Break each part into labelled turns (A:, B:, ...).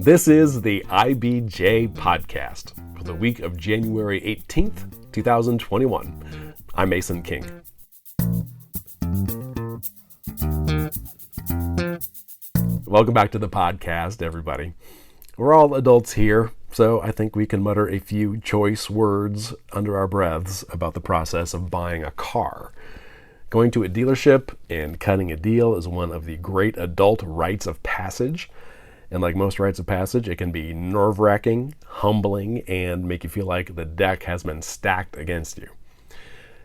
A: This is the IBJ podcast for the week of January 18th, 2021. I'm Mason King. Welcome back to the podcast, everybody. We're all adults here, so I think we can mutter a few choice words under our breaths about the process of buying a car. Going to a dealership and cutting a deal is one of the great adult rites of passage. And like most rites of passage, it can be nerve-wracking, humbling, and make you feel like the deck has been stacked against you.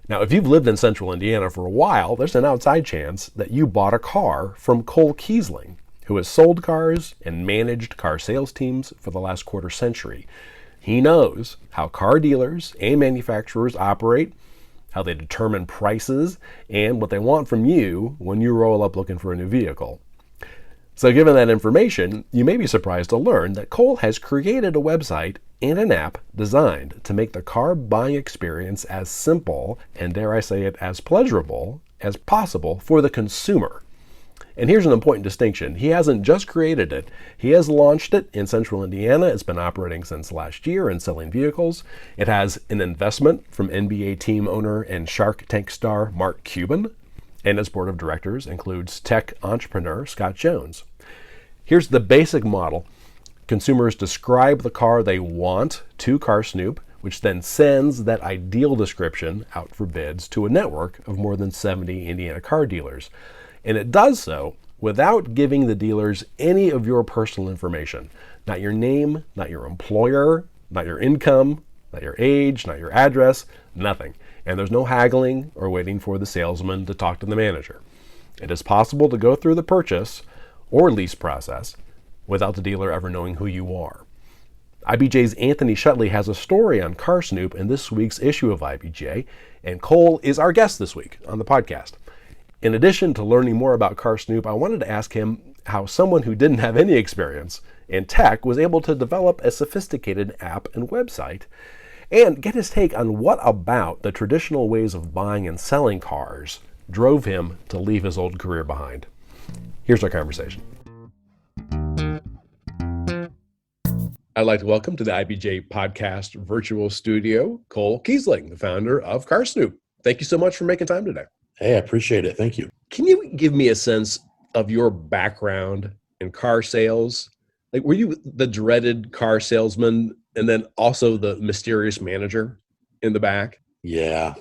A: Now, if you've lived in central Indiana for a while, there's an outside chance that you bought a car from Keesling, who has sold cars and managed car sales teams for the last quarter century. He knows how car dealers and manufacturers operate, how they determine prices, and what they want from you when you roll up looking for a new vehicle. So given that information, you may be surprised to learn that Cole has created a website and an app designed to make the car buying experience as simple, and dare I say it, as pleasurable as possible for the consumer. And here's an important distinction. He hasn't just created it. He has launched it in central Indiana. It's been operating since last year and selling vehicles. It has an investment from NBA team owner and Shark Tank star Mark Cuban, and its board of directors includes tech entrepreneur Scott Jones. Here's the basic model. Consumers describe the car they want to CarSnoop, which then sends that ideal description out for bids to a network of more than 70 Indiana car dealers. And it does so without giving the dealers any of your personal information. Not your name, not your employer, not your income, not your age, not your address, nothing. And there's no haggling or waiting for the salesman to talk to the manager. It is possible to go through the purchase or lease process without the dealer ever knowing who you are. IBJ's Anthony Shutley has a story on CarSnoop in this week's issue of IBJ, and Cole is our guest this week on the podcast. In addition to learning more about CarSnoop, I wanted to ask him how someone who didn't have any experience in tech was able to develop a sophisticated app and website, and get his take on what about the traditional ways of buying and selling cars drove him to leave his old career behind. Here's our conversation. I'd like to welcome to the IBJ podcast virtual studio, Cole Keesling, the founder of CarSnoop. Thank you so much for making time today.
B: Hey, I appreciate it. Thank you.
A: Can you give me a sense of your background in car sales? Like, were you the dreaded car salesman and then also the mysterious manager in the back?
B: Yeah.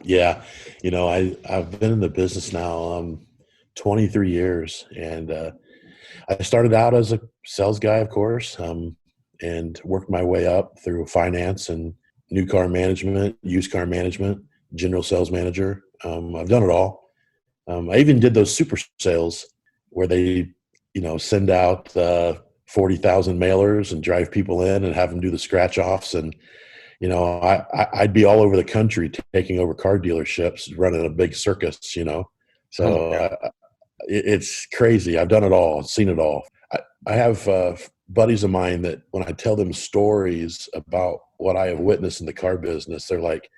B: You know, I've been in the business now 23 years, and I started out as a sales guy, of course, and worked my way up through finance and new car management, used car management, general sales manager. I've done it all. I even did those super sales where they, send out 40,000 mailers and drive people in and have them do the scratch offs. And, I'd be all over the country taking over car dealerships, running a big circus, So it's crazy. I've done it all, seen it all. I have buddies of mine that when I tell them stories about what I have witnessed in the car business, they're like,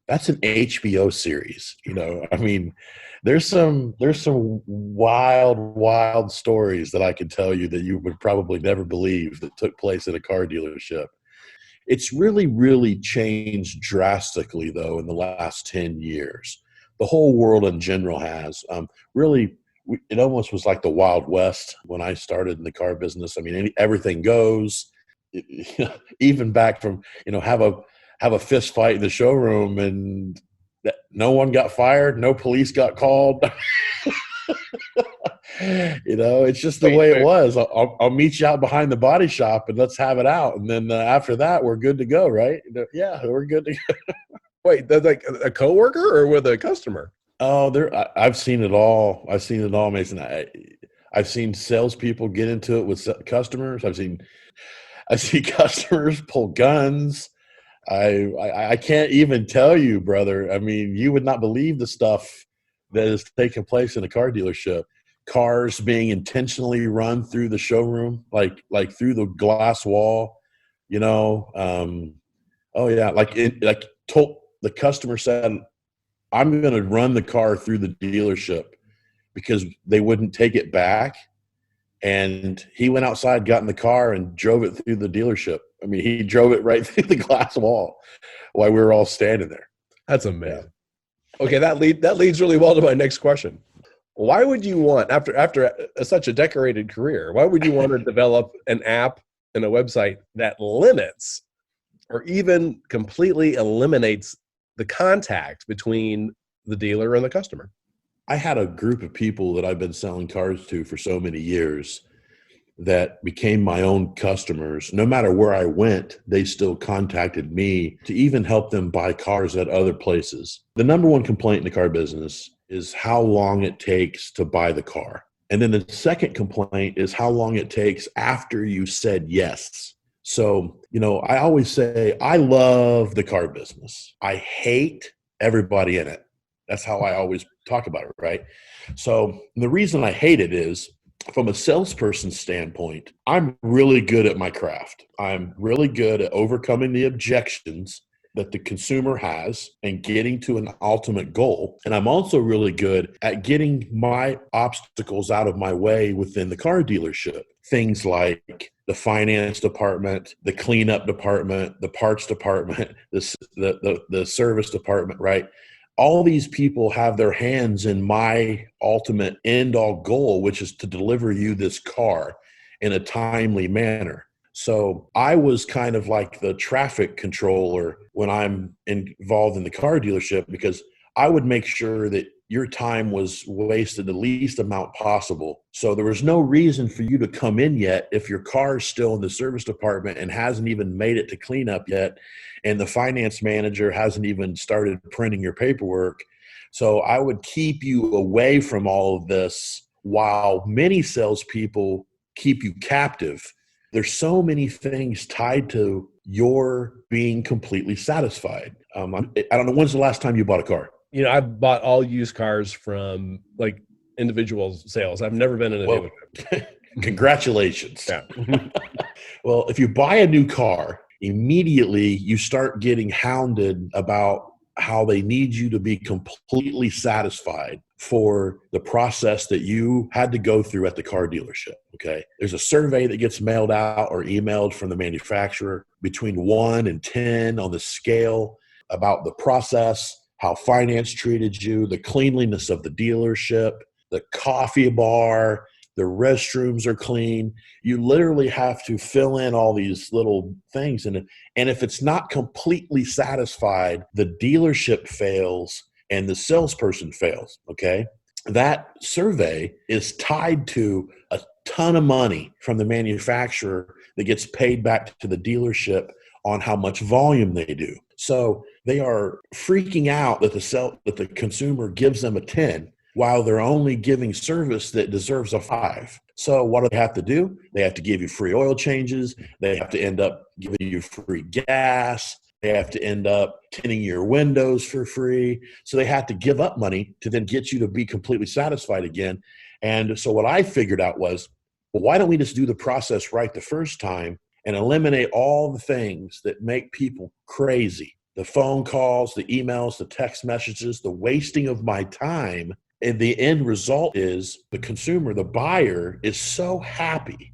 B: that's an HBO series. I mean, there's some wild stories that I can tell you that you would probably never believe that took place in a car dealership. It's really changed drastically, though, in the last 10 years. The whole world in general has. It almost was like the Wild West when I started in the car business. I mean, everything goes. Even back from, have a fist fight in the showroom and no one got fired, no police got called. It's just the way it was. I'll meet you out behind the body shop and let's have it out. And then after that, we're good to go, right? Yeah, we're good to go.
A: Wait, that's like a coworker or with a customer?
B: Oh, I've seen it all. I've seen it all, Mason. I've seen salespeople get into it with customers. I've seen customers pull guns. I can't even tell you, brother. I mean, you would not believe the stuff that is taking place in a car dealership. Cars being intentionally run through the showroom, like through the glass wall. Oh yeah, the customer said, I'm going to run the car through the dealership because they wouldn't take it back. And he went outside, got in the car, and drove it through the dealership. I mean, he drove it right through the glass wall while we were all standing there.
C: That's amazing. Yeah. Okay, that leads really well to my next question. Why would you want, after such a decorated career, why would you want to develop an app and a website that limits or even completely eliminates the contact between the dealer and the customer?
B: I had a group of people that I've been selling cars to for so many years that became my own customers. No matter where I went, they still contacted me to even help them buy cars at other places. The number one complaint in the car business is how long it takes to buy the car. And then the second complaint is how long it takes after you said yes. So, I always say, I love the car business. I hate everybody in it. That's how I always talk about it, right? So the reason I hate it is, from a salesperson standpoint, I'm really good at my craft. I'm really good at overcoming the objections that the consumer has and getting to an ultimate goal. And I'm also really good at getting my obstacles out of my way within the car dealership. Things like the finance department, the cleanup department, the parts department, the service department, right? All these people have their hands in my ultimate end-all goal, which is to deliver you this car in a timely manner. So I was kind of like the traffic controller when I'm involved in the car dealership, because I would make sure that your time was wasted the least amount possible. So there was no reason for you to come in yet if your car is still in the service department and hasn't even made it to cleanup yet, and the finance manager hasn't even started printing your paperwork. So I would keep you away from all of this, while many salespeople keep you captive. There's so many things tied to your being completely satisfied. I don't know, when's the last time you bought a car?
C: I've bought all used cars from like individual sales. I've never been in a dealership.
B: Congratulations.
C: Yeah.
B: Well, if you buy a new car, immediately you start getting hounded about how they need you to be completely satisfied for the process that you had to go through at the car dealership. Okay. There's a survey that gets mailed out or emailed from the manufacturer between 1 and 10 on the scale about the process, how finance treated you, the cleanliness of the dealership, the coffee bar, the restrooms are clean. You literally have to fill in all these little things. And if it's not completely satisfied, the dealership fails and the salesperson fails, okay? That survey is tied to a ton of money from the manufacturer that gets paid back to the dealership on how much volume they do. So they are freaking out that the consumer gives them a 10 while they're only giving service that deserves a 5. So what do they have to do? They have to give you free oil changes. They have to end up giving you free gas. They have to end up tinting your windows for free. So they have to give up money to then get you to be completely satisfied again. And so what I figured out was, well, why don't we just do the process right the first time and eliminate all the things that make people crazy? The phone calls, the emails, the text messages, the wasting of my time. And the end result is the consumer, the buyer, is so happy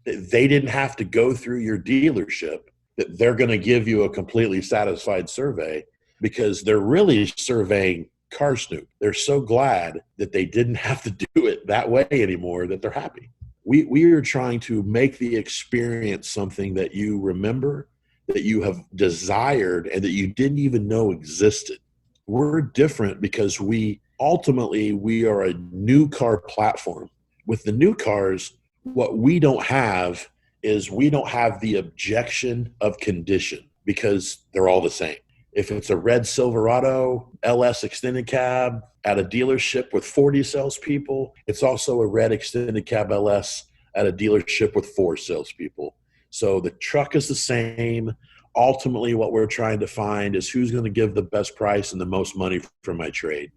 B: that they didn't have to go through your dealership, that they're going to give you a completely satisfied survey, because they're really surveying CarSnoop. They're so glad that they didn't have to do it that way anymore that they're happy. We are trying to make the experience something that you remember, that you have desired, and that you didn't even know existed. We're different because we are a new car platform. With the new cars, what we don't have is we don't have the objection of condition, because they're all the same. If it's a red Silverado LS extended cab at a dealership with 40 salespeople, it's also a red extended cab LS at a dealership with 4 salespeople. So the truck is the same. Ultimately, what we're trying to find is who's going to give the best price and the most money for my trade.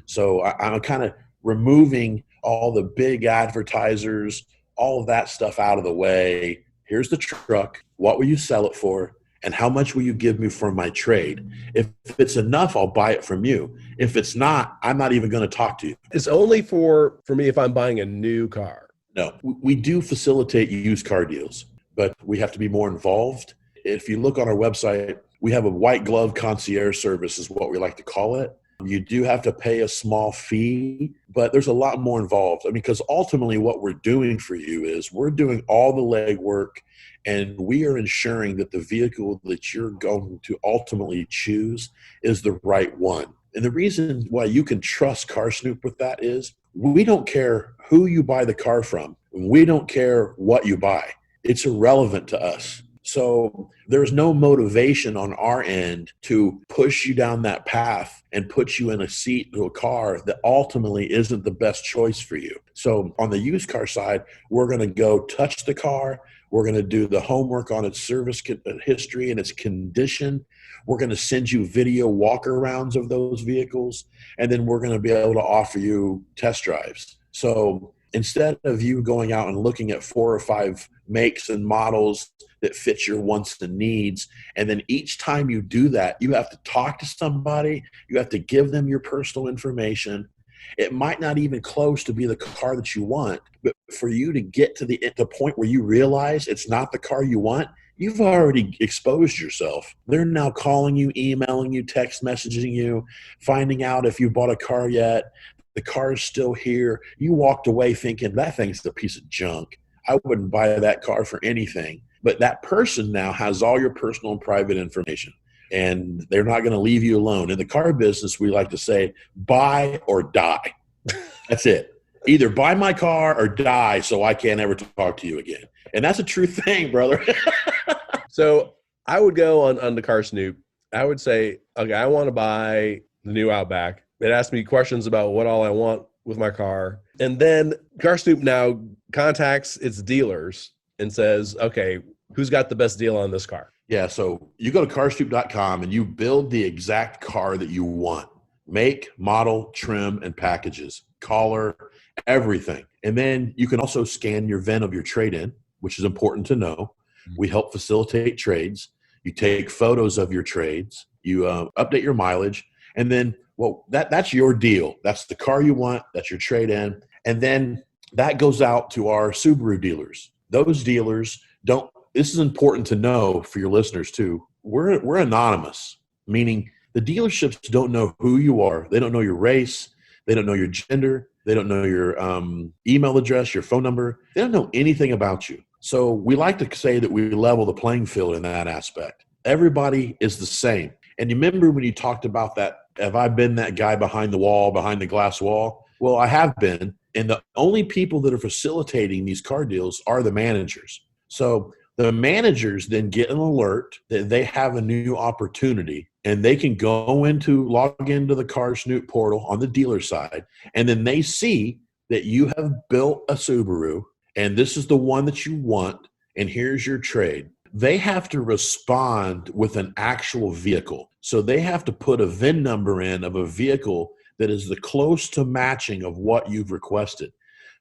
B: So I'm kind of removing all the big advertisers, all of that stuff out of the way. Here's the truck. What will you sell it for? And how much will you give me for my trade? If it's enough, I'll buy it from you. If it's not, I'm not even going to talk to you.
C: It's only for me if I'm buying a new car.
B: No, we do facilitate used car deals, but we have to be more involved. If you look on our website, we have a white glove concierge service is what we like to call it. You do have to pay a small fee, but there's a lot more involved. I mean, because ultimately what we're doing for you is we're doing all the legwork and we are ensuring that the vehicle that you're going to ultimately choose is the right one. And the reason why you can trust CarSnoop with that is we don't care who you buy the car from. We don't care what you buy. It's irrelevant to us. So there's no motivation on our end to push you down that path and put you in a seat to a car that ultimately isn't the best choice for you. So on the used car side, we're going to go touch the car. We're going to do the homework on its service history and its condition. We're going to send you video walk-arounds of those vehicles, and then we're going to be able to offer you test drives. So instead of you going out and looking at 4 or 5 makes and models that fit your wants and needs, and then each time you do that, you have to talk to somebody, you have to give them your personal information. It might not even close to be the car that you want, but for you to get to the point where you realize it's not the car you want, you've already exposed yourself. They're now calling you, emailing you, text messaging you, finding out if you bought a car yet. The car is still here. You walked away thinking that thing's a piece of junk. I wouldn't buy that car for anything. But that person now has all your personal and private information, and they're not going to leave you alone. In the car business, we like to say, buy or die. That's it. Either buy my car or die so I can't ever talk to you again. And that's a true thing, brother.
C: So I would go on the CarSnoop. I would say, okay, I want to buy the new Outback. It asks me questions about what all I want with my car. And then CarSnoop now contacts its dealers and says, okay, who's got the best deal on this car?
B: Yeah, so you go to carsnoop.com and you build the exact car that you want. Make, model, trim, and packages, color, everything. And then you can also scan your VIN of your trade-in, which is important to know. We help facilitate trades. You take photos of your trades. You update your mileage. And then, well, that's your deal. That's the car you want. That's your trade-in. And then that goes out to our Subaru dealers. Those dealers don't, this is important to know for your listeners too. We're anonymous, meaning the dealerships don't know who you are. They don't know your race. They don't know your gender. They don't know your email address, your phone number. They don't know anything about you. So we like to say that we level the playing field in that aspect. Everybody is the same. And you remember when you talked about that, have I been that guy behind the wall, behind the glass wall? Well, I have been. And the only people that are facilitating these car deals are the managers. So the managers then get an alert that they have a new opportunity, and they can log into the CarSnoop portal on the dealer side, and then they see that you have built a Subaru, and this is the one that you want, and here's your trade. They have to respond with an actual vehicle. So they have to put a VIN number in of a vehicle that is the close to matching of what you've requested.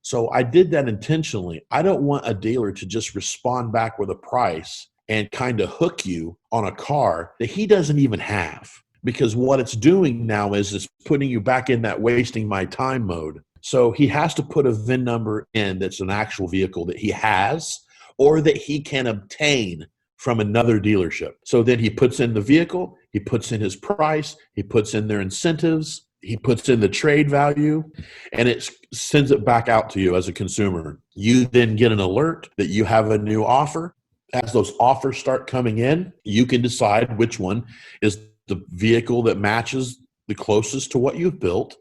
B: So I did that intentionally. I don't want a dealer to just respond back with a price and kind of hook you on a car that he doesn't even have. Because what it's doing now is it's putting you back in that wasting my time mode. So he has to put a VIN number in that's an actual vehicle that he has or that he can obtain from another dealership. So then he puts in the vehicle, he puts in his price, he puts in their incentives, he puts in the trade value, and it sends it back out to you as a consumer. You then get an alert that you have a new offer. As those offers start coming in, you can decide which one is the vehicle that matches the closest to what you've built.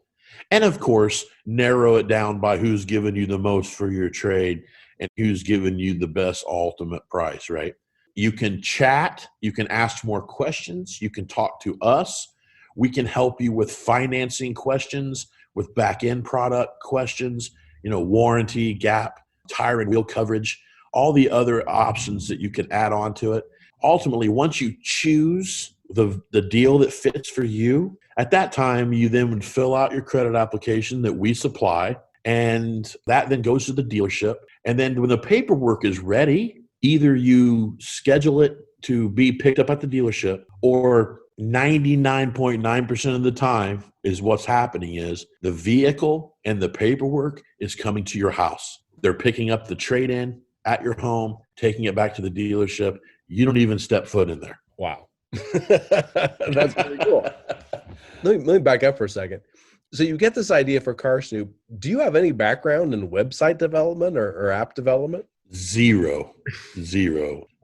B: And of course, narrow it down by who's given you the most for your trade and who's given you the best ultimate price, right? You can chat, you can ask more questions, you can talk to us. We can help you with financing questions, with back-end product questions, warranty, gap, tire and wheel coverage, all the other options that you can add on to it. Ultimately, once you choose the deal that fits for you, at that time, you then would fill out your credit application that we supply, and that then goes to the dealership. And then when the paperwork is ready, either you schedule it to be picked up at the dealership, or 99.9% of the time is what's happening is the vehicle and the paperwork is coming to your house. They're picking up the trade-in at your home, taking it back to the dealership. You don't even step foot in there.
C: Wow. That's pretty cool. Let me back up for a second. So you get this idea for CarSnoop. Do you have any background in website development or app development?
B: Zero.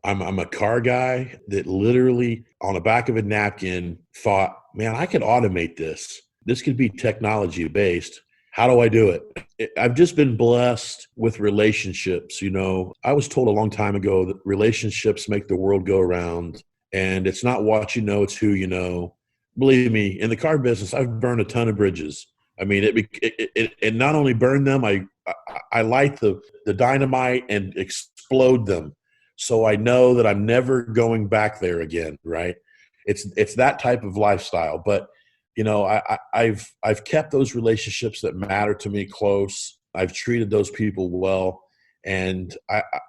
B: I'm a car guy that literally on the back of a napkin thought, man, I could automate this. This could be technology based. How do I do it? I've just been blessed with relationships. I was told a long time ago that relationships make the world go around, and it's not what you know, it's who you know. Believe me, in the car business, I've burned a ton of bridges. I mean, it not only burned them, I light the dynamite and explode them. So I know that I'm never going back there again, right? It's that type of lifestyle. But I've kept those relationships that matter to me close. I've treated those people well. And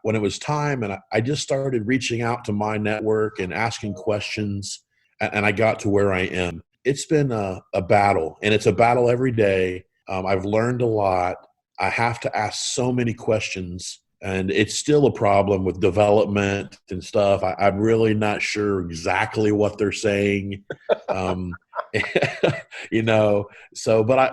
B: when it was time, and I just started reaching out to my network and asking questions, and I got to where I am. It's been a battle, and it's a battle every day. I've learned a lot. I have to ask so many questions, and it's still a problem with development and stuff. I'm really not sure exactly what they're saying. But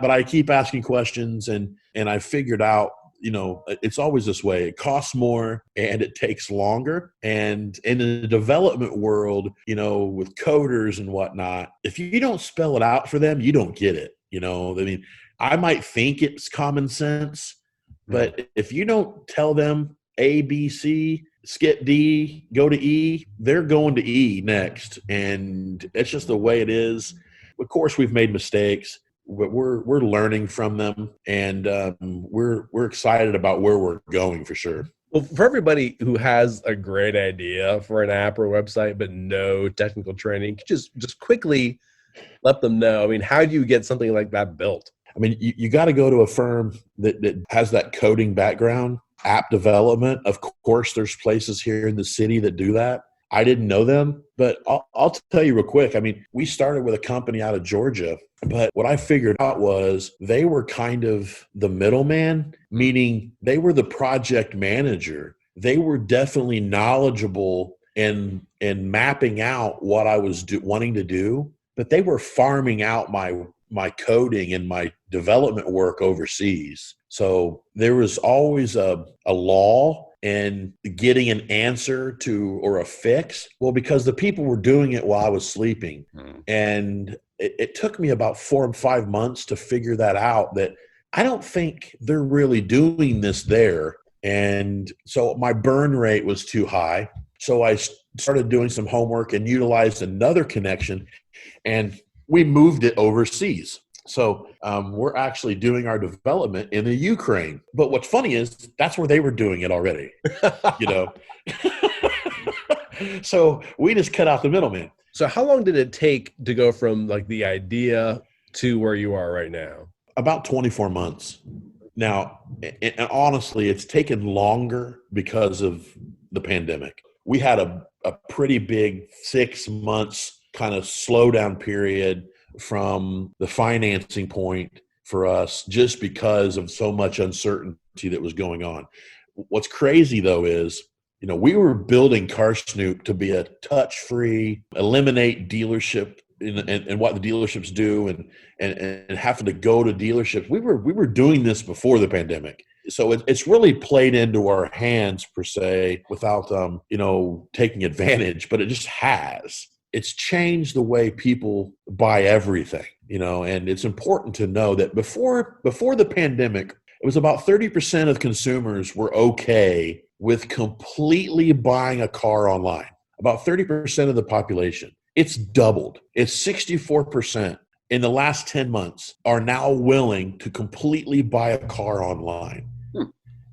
B: I keep asking questions, and I figured out, it's always this way. It costs more and it takes longer. And in the development world, with coders and whatnot, if you don't spell it out for them, you don't get it. I might think it's common sense, but if you don't tell them A, B, C, skip D, go to E, they're going to E next. And it's just the way it is. Of course, we've made mistakes, but we're learning from them, and we're excited about where we're going for sure.
C: Well, for everybody who has a great idea for an app or website but no technical training, just quickly let them know. I mean, how do you get something like that built?
B: I mean, you got to go to a firm that has that coding background, app development. Of course, there's places here in the city that do that. I didn't know them, but I'll tell you real quick. I mean, we started with a company out of Georgia, but what I figured out was they were kind of the middleman, meaning they were the project manager. They were definitely knowledgeable in mapping out what I was wanting to do, but they were farming out my coding and my development work overseas. So there was always a lull in getting an answer to or a fix. Well, because the people were doing it while I was sleeping. And it took me about 4 or 5 months to figure that out, that I don't think they're really doing this there. And so my burn rate was too high. So I started doing some homework and utilized another connection, and we moved it overseas. So we're actually doing our development in the Ukraine. But what's funny is that's where they were doing it already, So we just cut out the middleman.
C: So how long did it take to go from like the idea to where you are right now?
B: About 24 months. Now, and honestly, it's taken longer because of the pandemic. We had a pretty big 6 months kind of slowdown period from the financing point for us, just because of so much uncertainty that was going on. What's crazy though is, we were building CarSnoop to be a touch-free, eliminate dealership and what the dealerships do, and having to go to dealerships. We were doing this before the pandemic. So it's really played into our hands per se without taking advantage, but it just has. It's changed the way people buy everything, and it's important to know that before the pandemic, it was about 30% of consumers were okay with completely buying a car online. About 30% of the population. It's doubled. It's 64% in the last 10 months are now willing to completely buy a car online.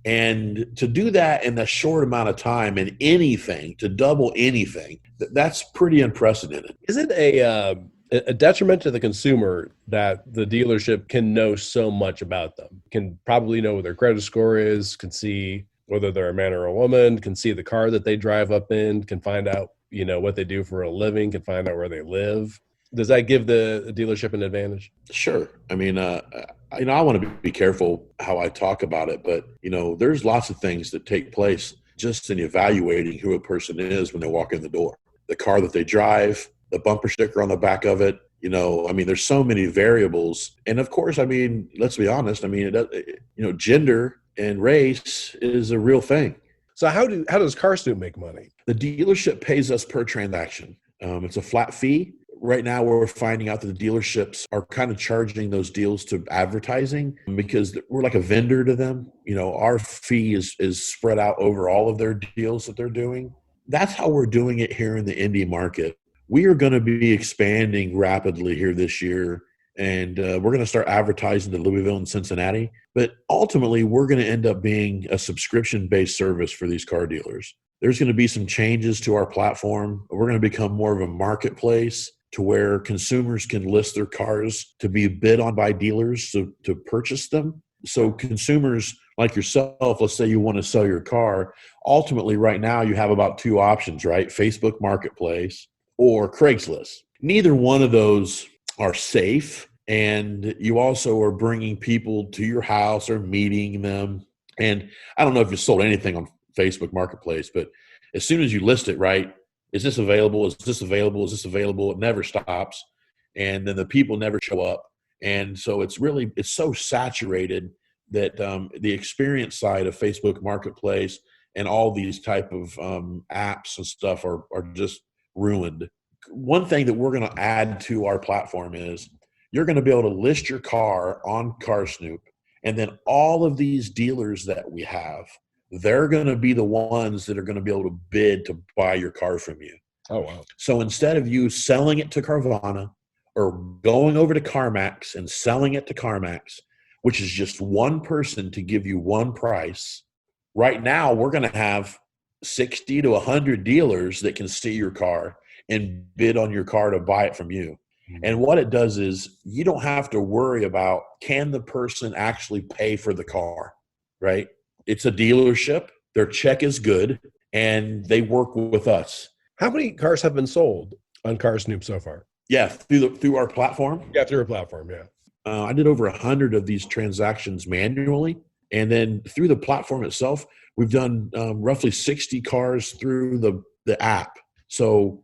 B: And to do that in a short amount of time and anything, to double anything, that's pretty unprecedented.
C: Is it a detriment to the consumer that the dealership can know so much about them? Can probably know what their credit score is, can see whether they're a man or a woman, can see the car that they drive up in, can find out, what they do for a living, can find out where they live. Does that give the dealership an advantage?
B: Sure. I mean, I want to be careful how I talk about it, but there's lots of things that take place just in evaluating who a person is when they walk in the door. The car that they drive, the bumper sticker on the back of it. There's so many variables. And of course, let's be honest. Gender and race is a real thing.
C: So how does CarSnoop make money?
B: The dealership pays us per transaction. It's a flat fee. Right now, we're finding out that the dealerships are kind of charging those deals to advertising because we're like a vendor to them. Our fee is spread out over all of their deals that they're doing. That's how we're doing it here in the Indy market. We are going to be expanding rapidly here this year, and we're going to start advertising to Louisville and Cincinnati. But ultimately, we're going to end up being a subscription-based service for these car dealers. There's going to be some changes to our platform. We're going to become more of a marketplace to where consumers can list their cars to be bid on by dealers to purchase them. So consumers like yourself, let's say you want to sell your car, ultimately right now you have about two options, right? Facebook Marketplace or Craigslist. Neither one of those are safe, and you also are bringing people to your house or meeting them. And I don't know if you sold anything on Facebook Marketplace, but as soon as you list it, right, is this available? Is this available? Is this available? It never stops. And then the people never show up. And so it's so saturated that the experience side of Facebook Marketplace and all these type of apps and stuff are just ruined. One thing that we're going to add to our platform is you're going to be able to list your car on CarSnoop, and then all of these dealers that we have, they're going to be the ones that are going to be able to bid to buy your car from you.
C: Oh, wow.
B: So instead of you selling it to Carvana or going over to CarMax and selling it to CarMax, which is just one person to give you one price, right now we're going to have 60 to 100 dealers that can see your car and bid on your car to buy it from you. And what it does is you don't have to worry about, can the person actually pay for the car, right? It's a dealership. Their check is good, and they work with us.
C: How many cars have been sold on CarSnoop so far?
B: Yeah, through our platform.
C: Yeah, through our platform, yeah.
B: I did over 100 of these transactions manually. And then through the platform itself, we've done roughly 60 cars through the app. So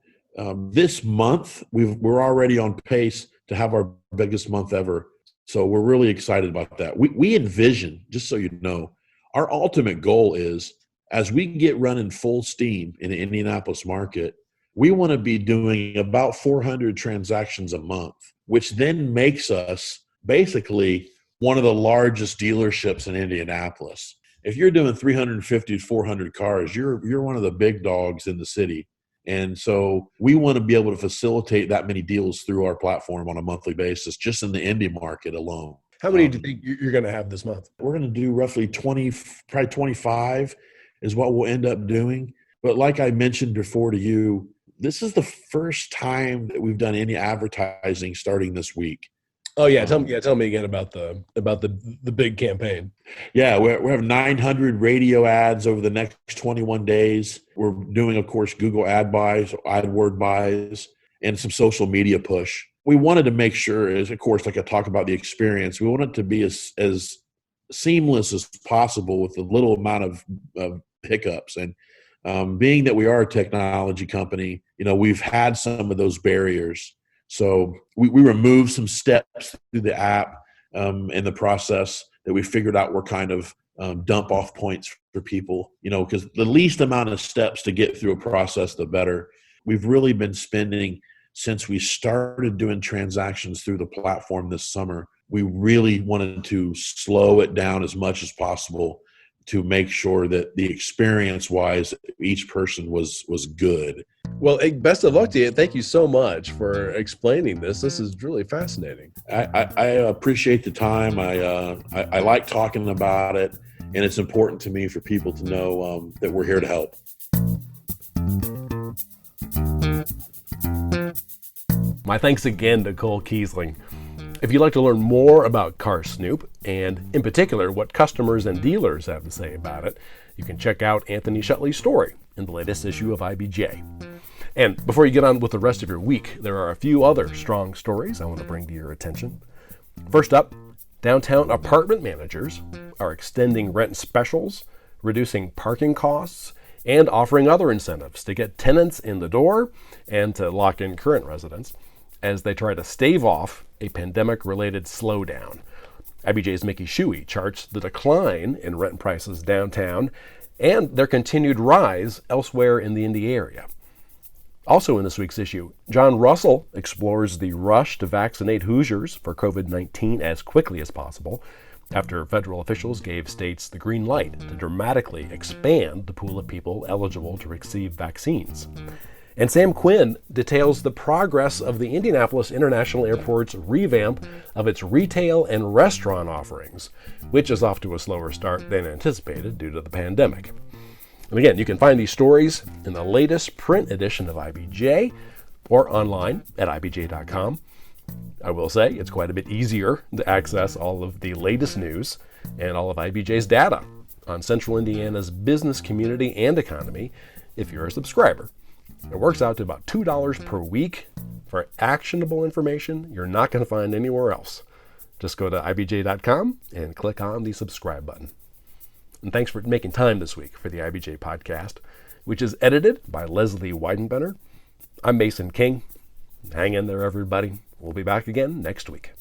B: this month, we're already on pace to have our biggest month ever. So we're really excited about that. We envision, just so you know, our ultimate goal is, as we get running full steam in the Indianapolis market, we want to be doing about 400 transactions a month, which then makes us basically one of the largest dealerships in Indianapolis. If you're doing 350 to 400 cars, you're one of the big dogs in the city. And so we want to be able to facilitate that many deals through our platform on a monthly basis, just in the Indy market alone.
C: How many do you think you're going to have this month?
B: We're going to do roughly 20, probably 25 is what we'll end up doing. But like I mentioned before to you, this is the first time that we've done any advertising starting this week.
C: Oh yeah, tell me again about the big campaign.
B: Yeah, we have 900 radio ads over the next 21 days. We're doing, of course, Google ad buys, AdWord buys, and some social media push. We wanted to make sure, as of course, like I talk about the experience, we want it to be as seamless as possible with a little amount of hiccups. And being that we are a technology company, we've had some of those barriers. So we removed some steps through the app in the process that we figured out were kind of dump off points for people, because the least amount of steps to get through a process, the better. We've really been spending, since we started doing transactions through the platform this summer, we really wanted to slow it down as much as possible to make sure that the experience-wise, each person was good.
C: Well, best of luck to you. Thank you so much for explaining this. This is really fascinating.
B: I appreciate the time. I like talking about it, and it's important to me for people to know that we're here to help.
A: My thanks again to Cole Keesling. If you'd like to learn more about CarSnoop, and in particular what customers and dealers have to say about it, you can check out Anthony Shutley's story in the latest issue of IBJ. And before you get on with the rest of your week, there are a few other strong stories I want to bring to your attention. First up, Downtown apartment managers are extending rent specials, reducing parking costs, and offering other incentives to get tenants in the door and to lock in current residents as they try to stave off a pandemic-related slowdown. IBJ's Mickey Shuey charts the decline in rent prices downtown and their continued rise elsewhere in the Indy area. Also in this week's issue, John Russell explores the rush to vaccinate Hoosiers for COVID-19 as quickly as possible after federal officials gave states the green light to dramatically expand the pool of people eligible to receive vaccines. And Sam Quinn details the progress of the Indianapolis International Airport's revamp of its retail and restaurant offerings, which is off to a slower start than anticipated due to the pandemic. And again, you can find these stories in the latest print edition of IBJ or online at ibj.com. I will say it's quite a bit easier to access all of the latest news and all of IBJ's data on Central Indiana's business community and economy if you're a subscriber. It works out to about $2 per week for actionable information you're not going to find anywhere else. Just go to ibj.com and click on the subscribe button. And thanks for making time this week for the IBJ podcast, which is edited by Leslie Weidenbender. I'm Mason King. Hang in there, everybody. We'll be back again next week.